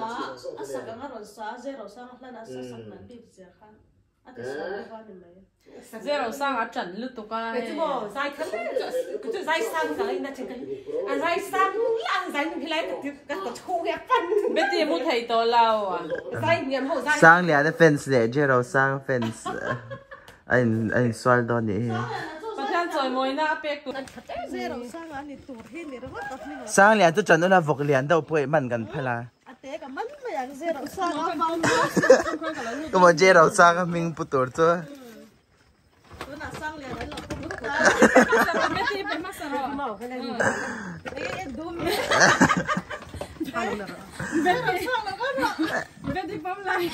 la asa ka ngaron sa zero sa nglan asa sak nan bi sia khan ati sa ba ni mai zero sang a chan lu tu ka cái chỗ dài khăn cái chỗ dài sang cái na chừng cái dài sang là dài như thế này cái chỗ cái phân be ti mu thei to lao à dài nhiều hậu dài sang liền the fence le zero sang fence anh xoal đó nhỉ pa chan choi moi na pe ku zero sa nga ni tur hi ni ro ta ni sang liền tu chân nó vok liền đâu bụi mình gần phải là ate ka man ma yang zero sa nga cái mà zero sang mình bút tur cho tu na sang le la ko bu ka be ti pe ma sa ro màu cái này e dum be ti pam lai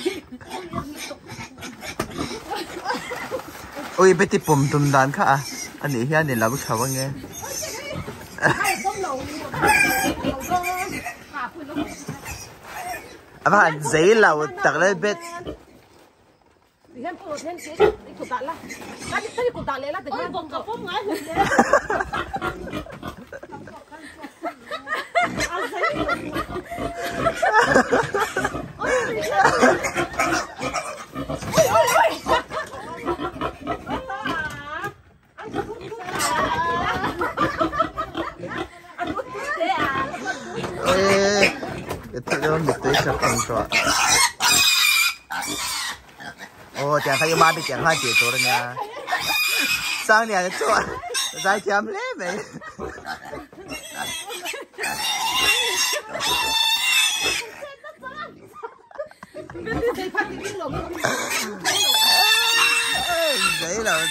ôi bé tí bùm tùm đàn khá à anh ấy hiện này là bức khảo nghe à bạn giấy lầu tặng lên bếp Diyan po, diyan siya. Ikot tala. Kani tayo ikot tala la. ôi bông cà phô ngay ito yung mito yung sa pangso oh chẳng thấy ma bị chẳng hai triệu rồi nha sang nhà cho dài chém lé mày đấy là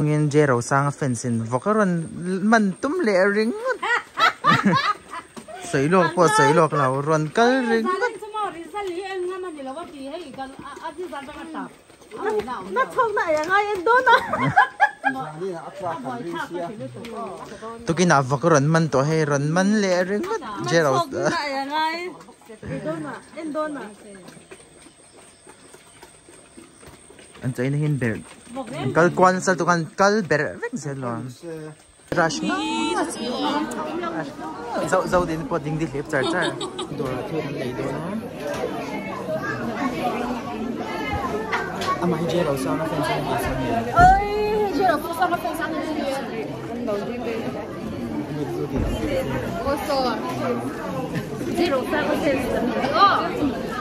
Ngin zero sang fencing vokaron man tum le ring soi lok po soi lok lau ron kal ring nó không này ngay em đó nó tu kina vokaron man to he ron man le ring zero này ngay em đó mà anh thấy nó hin ber kal kwan sa tu kan kal ber vek zelon rush dâu dâu đến po ding di lep char char do la thu lấy do nó amai zero sa na fencing ni sa ni ơi zero sa nó fencing ni anh đầu đi về also zero sa nó fencing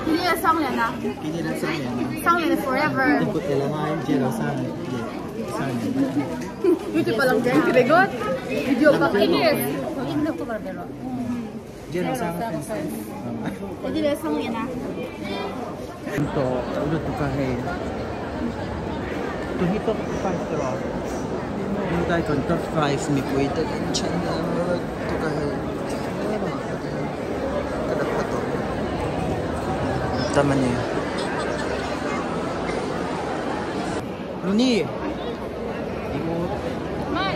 ni là xong liền à kini na sa ni xong liền forever ikut ila ngai zero sa ni sa ni YouTube pa lang dyan kinigot video pa ini ini ko barbero zero sa fencing jadi là xong liền à to udah tu kahe tu hito pas tro dai kon top 5 mi koi ta chan tu kahe kada pato tamani Luni ibu mai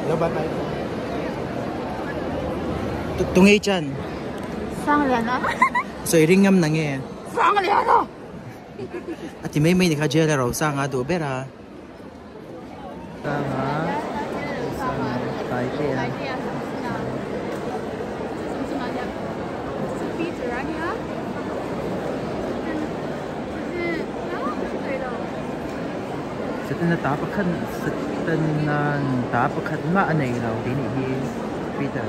bye bye tungi chan xong liền à soi ringam na nge xong liền à ati may ni ka jela raw sa nga do bera tama tai ke sa tin na tapakan sa tin na tapakan ma anay raw din hi Peter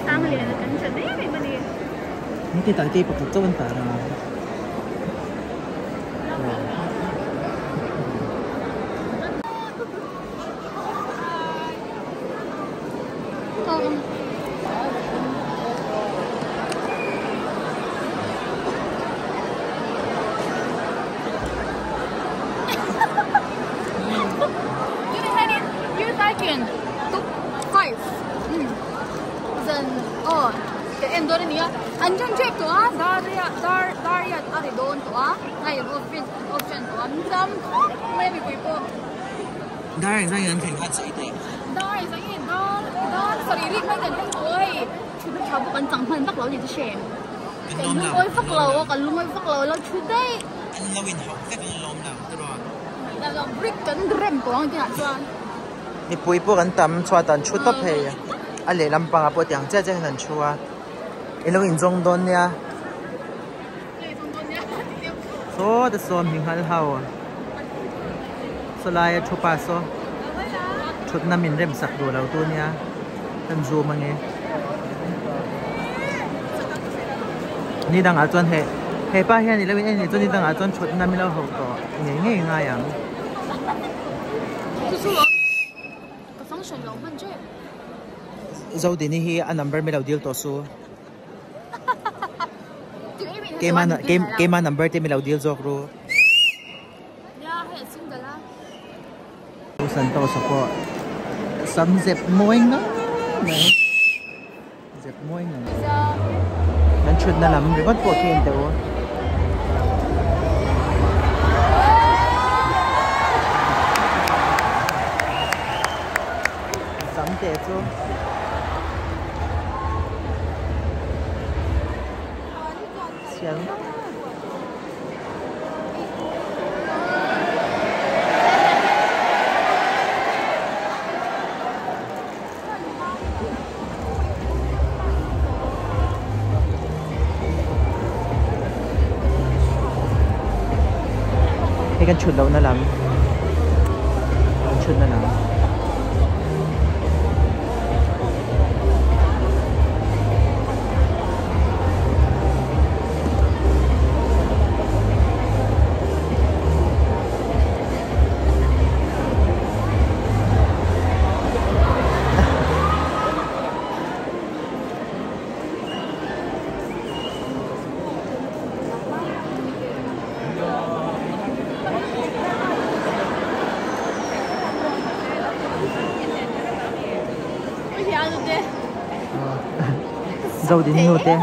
xong liền là cảnh trận đấy mình đi Nanti tak tipu tu bentar. Anjang check tu ah, Daria ada don tu ah, ngay option tu ah, macam maybe people. Daria saya yang tengah cakap. Daria saya sorry rik macam tu, oi, cuba cabu kencang pan tak lalu itu shame. Oi fak lalu, kalau oi fak lalu cudai. Lawin hok, kita lom lah, terus. Dalam brick kan rem tu orang tidak cuan. Ni pui kan tam cuatan cukup hei. Ale lampang apa tiang jaja nan cua. Ilo in zong don ya. So the som hing hal hao. So lai chupa so. Chut na min rem sak do lau tu nia. Tan zo mangi. Ni dang a chuan he. He pa hian ni lawin ni chuan ni dang a chuan chut na mi lau ho to. Nge nga yang. Cái function lâu hơn chứ. Zo din hi a number mi lau deal to su. Kema number te mi lau deal zok ru. Ya, hay xin đó là. San to sa po. Sam zep moing na. Zep moing na. Nan chud na lam ribat po kin te o. Sam te chu. Siang. Cái chuột lâu nó lắm, chuột nó lắm. Dâu đến nhiều tên.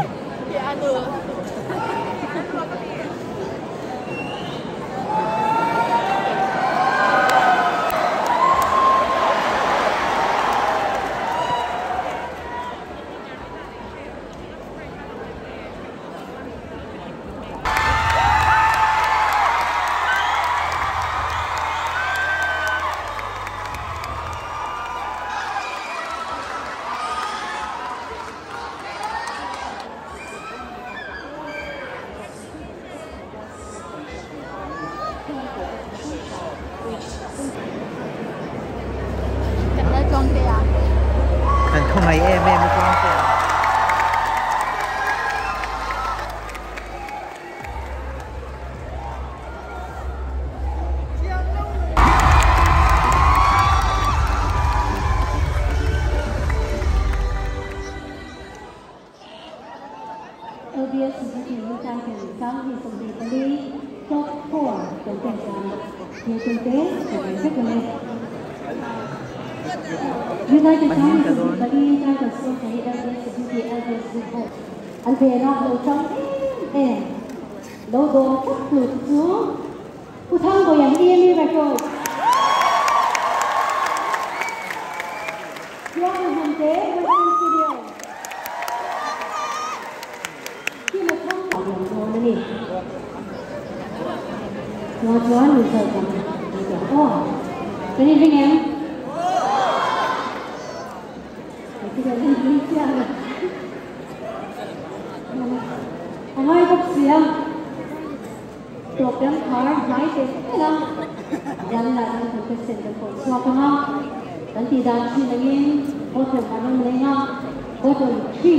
Không ai em mới con tiền. LBS Suzuki New Titan sau khi công ty Paris top 4 trong tình trạng nhiều kinh tế và cảnh sát gần đây. United States Suzuki Paris Titan Song thấy LBS Suzuki LBS Suzuki anh về nó lâu trong lâu đồ chắc được xuốngผู้ท่านก็อย่างดีมีแบบโดยยอดหุ่นเจ๊ไว้ที่เดียวที่มาท่องของหลวงพ่อนั่นเองย้อนหรือเคยกันหรือพ่อเป็นยังไงที่เราเล่นที่เที่ยวเอาไว้พบเสียงตัวเปลี่ยนขาหายเจ็บไม่ละยันละนั่นเป็นเส้นเป็นคนชอบกันนะตั้งแต่ดันที่นั่งยิงโอ้ถึงการนั่งเลยนะโอ้ถึงที่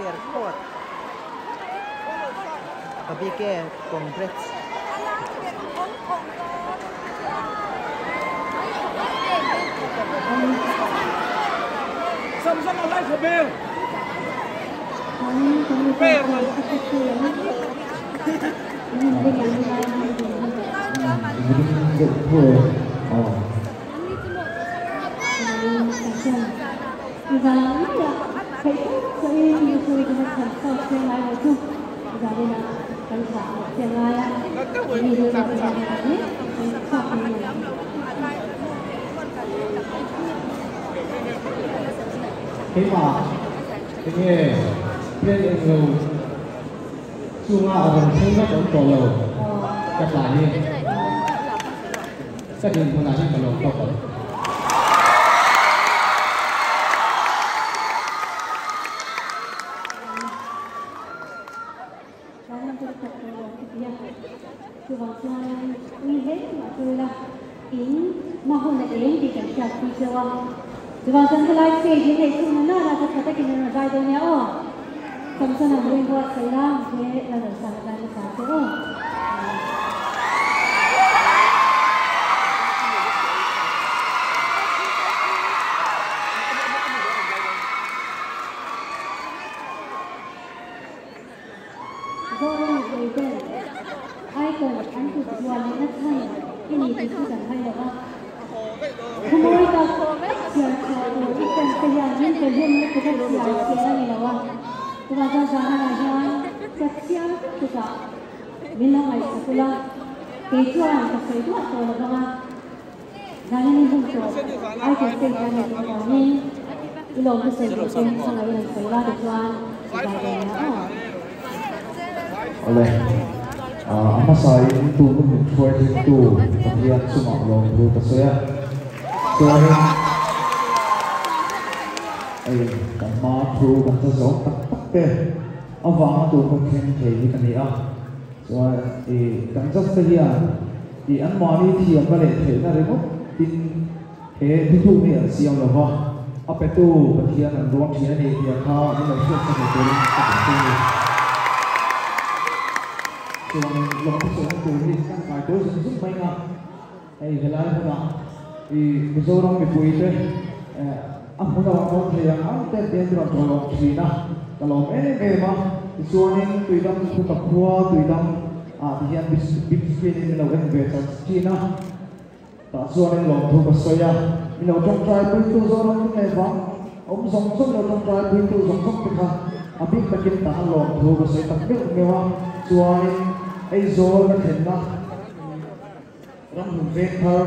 Fairport Kabike Congress Samsung online for Bill. Thầy sẽ như tôi có thành sau trên lại một chút. Giờ đây là cảnh sát trên lại á. Vì điều đó là biết sao thì Thế mà cái nghề nên người chung là mình thấy rất ấn tượng rồi. Gặp lại đi. Xác định con nào trên cả lồng tộc. Diba sa live stage ini kung na kata kita na guide niya oh. Kamsa na buhay buat sa ilang kaya na sa kanya sa ato oh. Going within, I can unto the one in a time. Ini itu sudah hay lah. Kumoi tak siapa tu ikan kehilangan kehilangan kehilangan ni lawan. Tuan jangan aja kesian kita. Bila mai sekolah, kejuan kesejuan tu lawan. Jangan ni pun tu. I can say jangan ni. Ilmu kesejuan sangat ilmu sekolah tuan. Oleh apa saya itu mencuai itu bagian semua orang itu saya mà thu bằng cho gió tắc tắc kê ông vàng tụ con khen thầy như cái này à rồi thì cảm giác cái gì à thì ăn món đi thì ông có thể thấy là đấy không tin thế thì thu này là siêu là hoa ở bên tu bên kia là rong thì này thì khao nhưng mà chưa có thể tới cái tu rồi lòng cái số tu đi sang phải tối sẽ giúp mấy ngà hay cái lá thôi nào thì cái số đó mình quỳ thế aku dah orang yang ada di dalam tolong Cina, kalau memang suami tu dalam kita kuat tu dalam dia bisnis ini lawan betul Cina, tak suami lawan tu bersaya, ini orang try itu orang tu memang, song orang try itu song kita, abis makin tahan lawan tu bersaya, tapi memang suami Zor kenal, orang betul,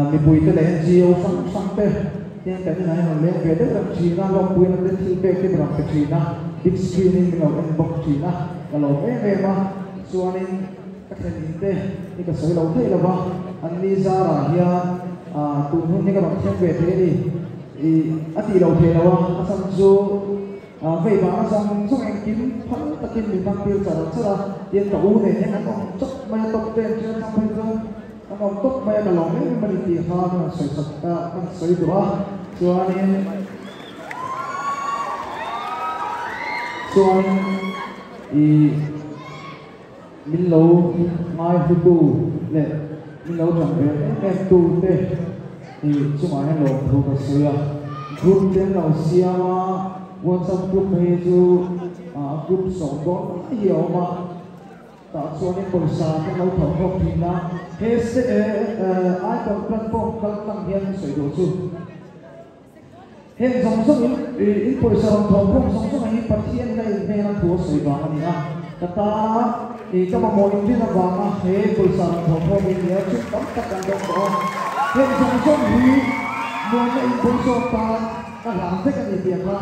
mibui tu lain jauh sampai yang tadi nanya orang beda dalam Cina, orang punya nanti tiba ke dalam Cina, big screen ini dalam box Cina, kalau memang suami kata ini kesal laut ini lah bah, ane zara ya, tuhun ni kalau macam beda ni, ati laut ini lah, asam jo, vậy mà asam so anh kiếm phật tất nhiên mình mang tiêu trả tiền tàu này nhé, anh còn chốc mai tóc đen chưa xong bây giờ. Ang tok may kalong may malitihan ng sa ito Suanin minlaw ngay hutu le minlaw jambe tu te sumahan lo tu kasuya group den lo siama WhatsApp group hay ju group songdon iyo ma ta suanin polisa ke lo thok thina Hese ai còn platform các tăng nhân sử dụng chung hiện dòng sông in police dòng thòng không dòng sông này phát hiện đây này là thua sử dụng anh à kata thì trong một môi trường là vàng he police dòng thòng không mình nhớ chút tóm tất cả đồng đó hiện dòng sông này mùa này police ta làm thế cái gì tiền ra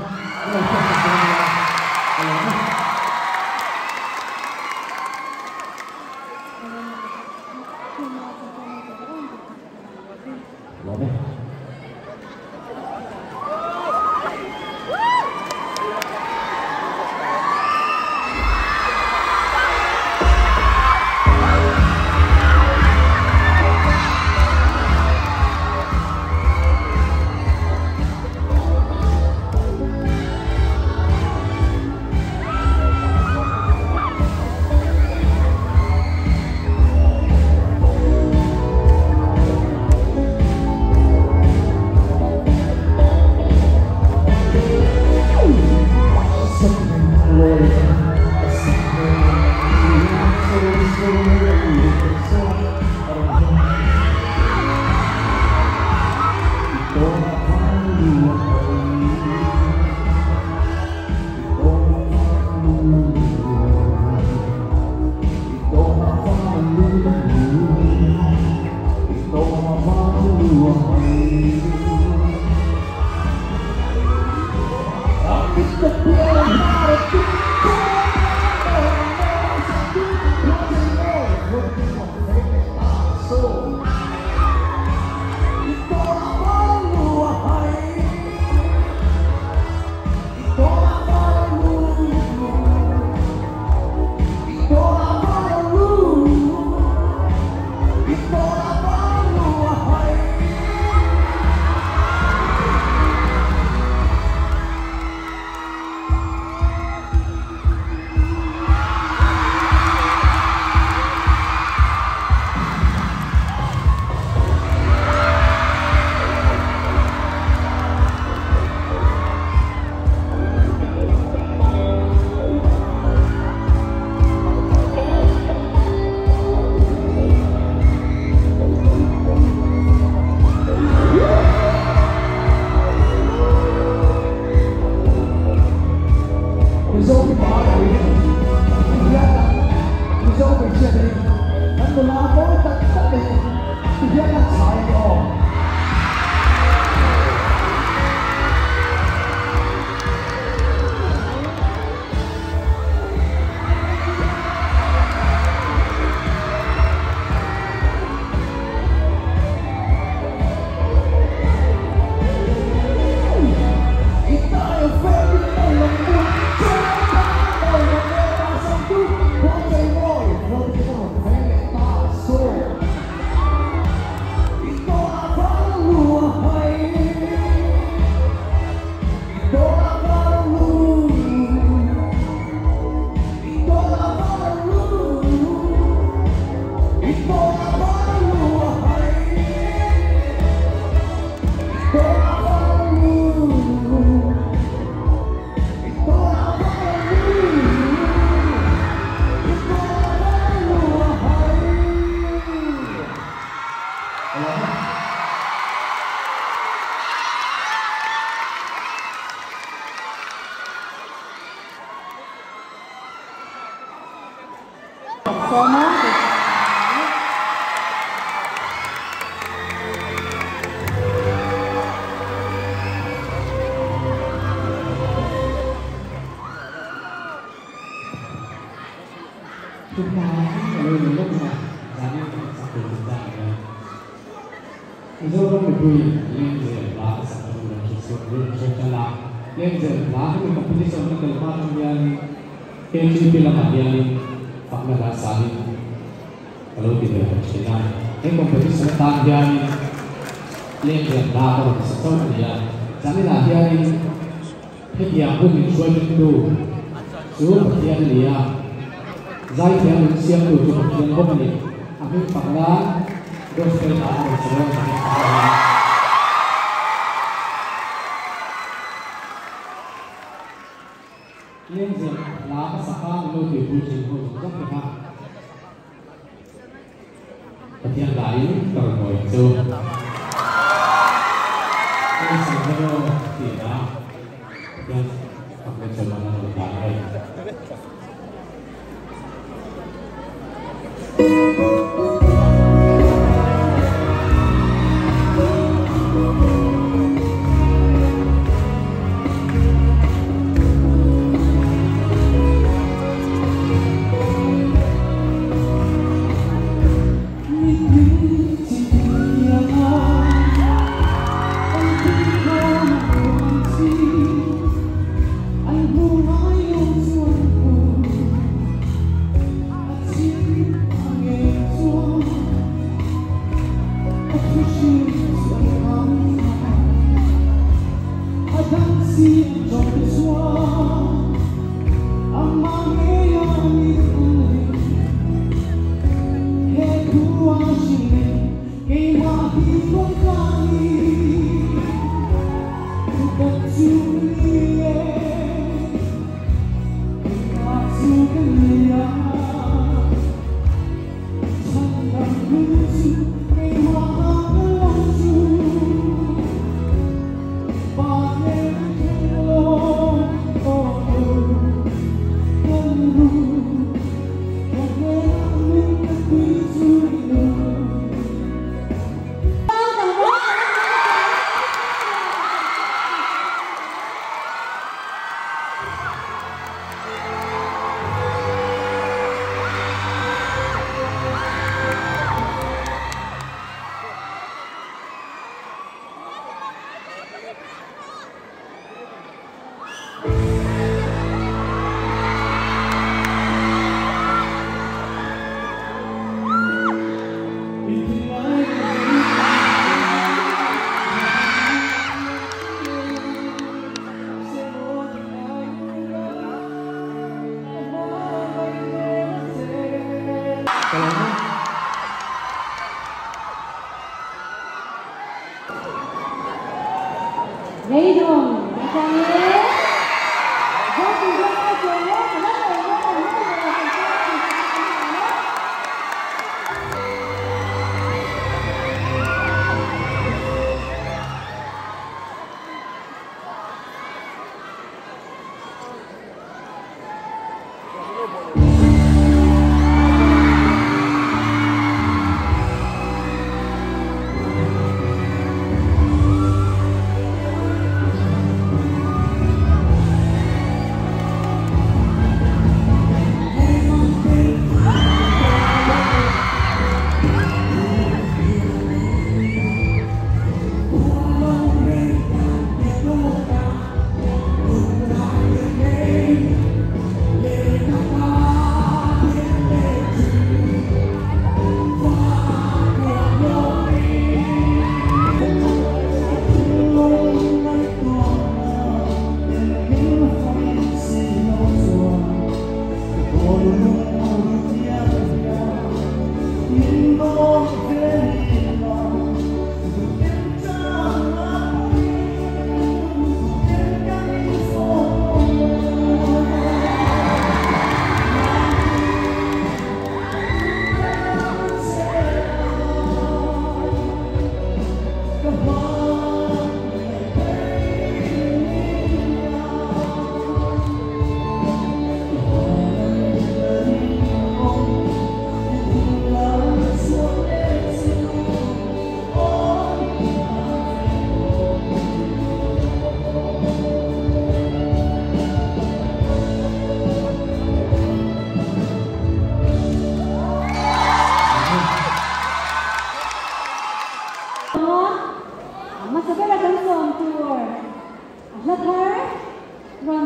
chúng ta ở đây một lúc mà giá như sản phẩm chúng ta do không được vui lên giờ lá sản phẩm là chỉ số lượng số chân lá lên giờ lá thì mình competition nó cần bao nhiêu tiền em chỉ biết là bao nhiêu tiền hoặc là lá sản kalau tidak kita em competition tan dia lên giờ lá có một số tiền giá như là dia hết dia cũng mình chơi được đủ số tiền dia zai dia mình siam đủ cho một tiền không này anh phải là dos cái lá một số lên giờ lá sắc cam lôi từ bụi trên hồ rất là cao. Hiện tại đầu ngồi châu. Cái sản phẩm thì đã đang học lên trường mà nó đang đây.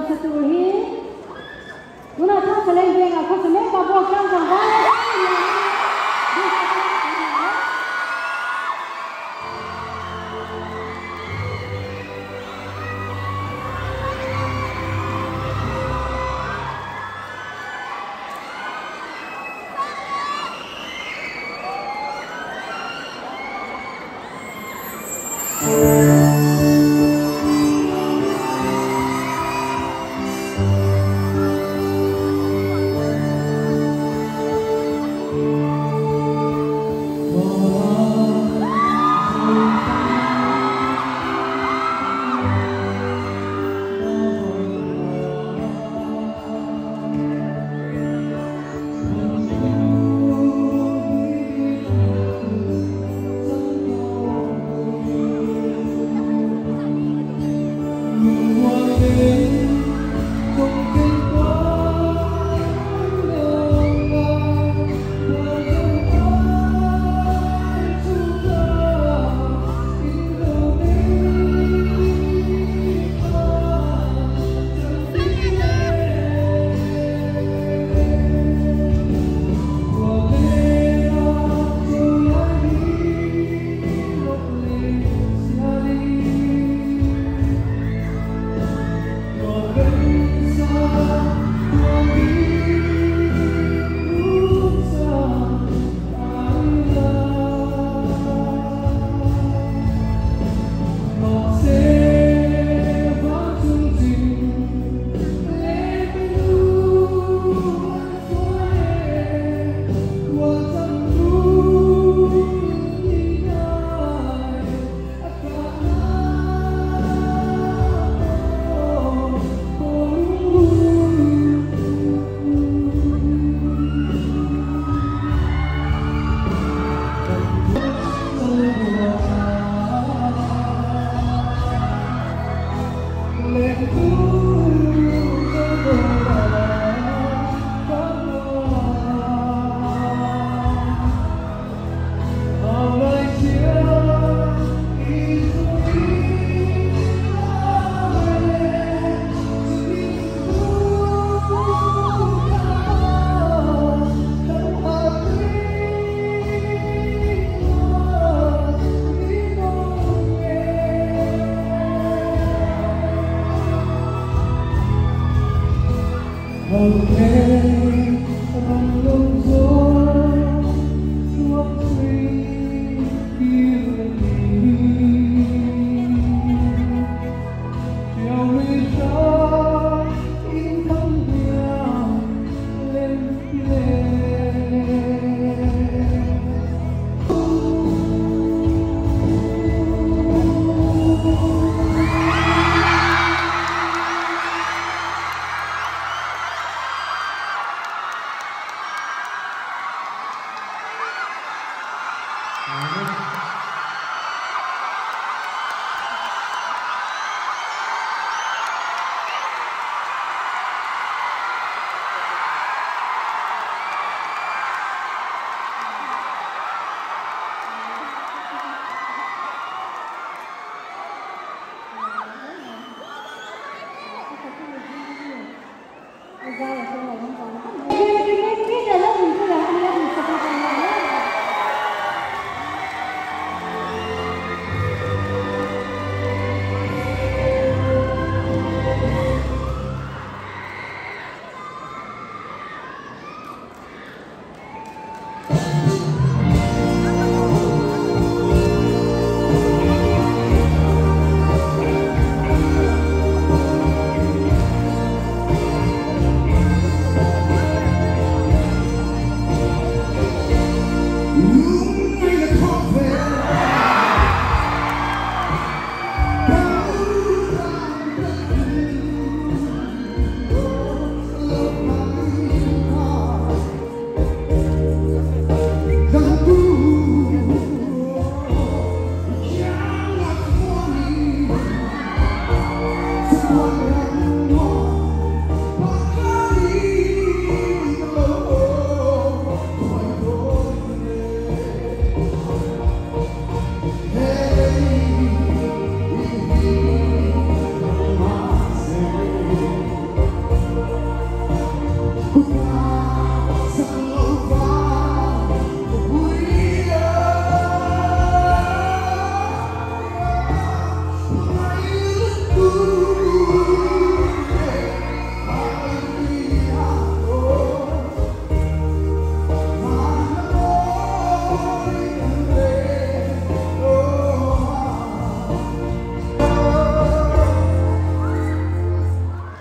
Saturhi. Nuna thang saleng benga khosme babo kang jangwa.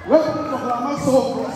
Welcome to Lama Soul.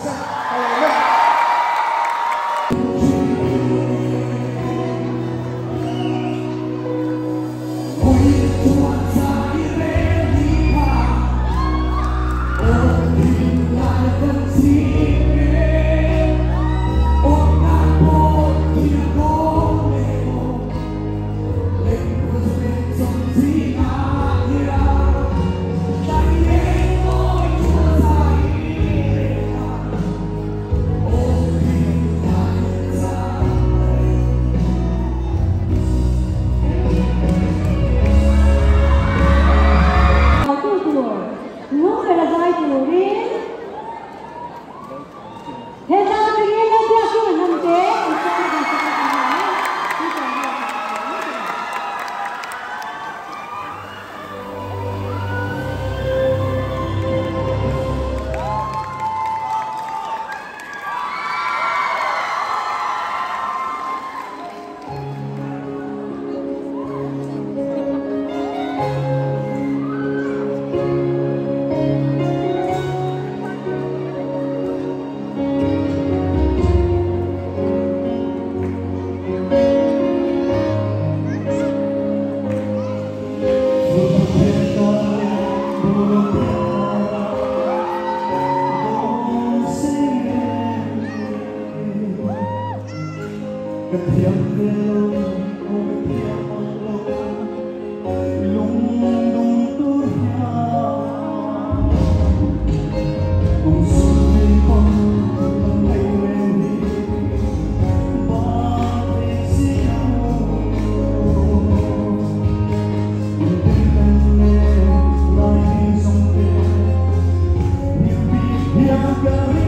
Go.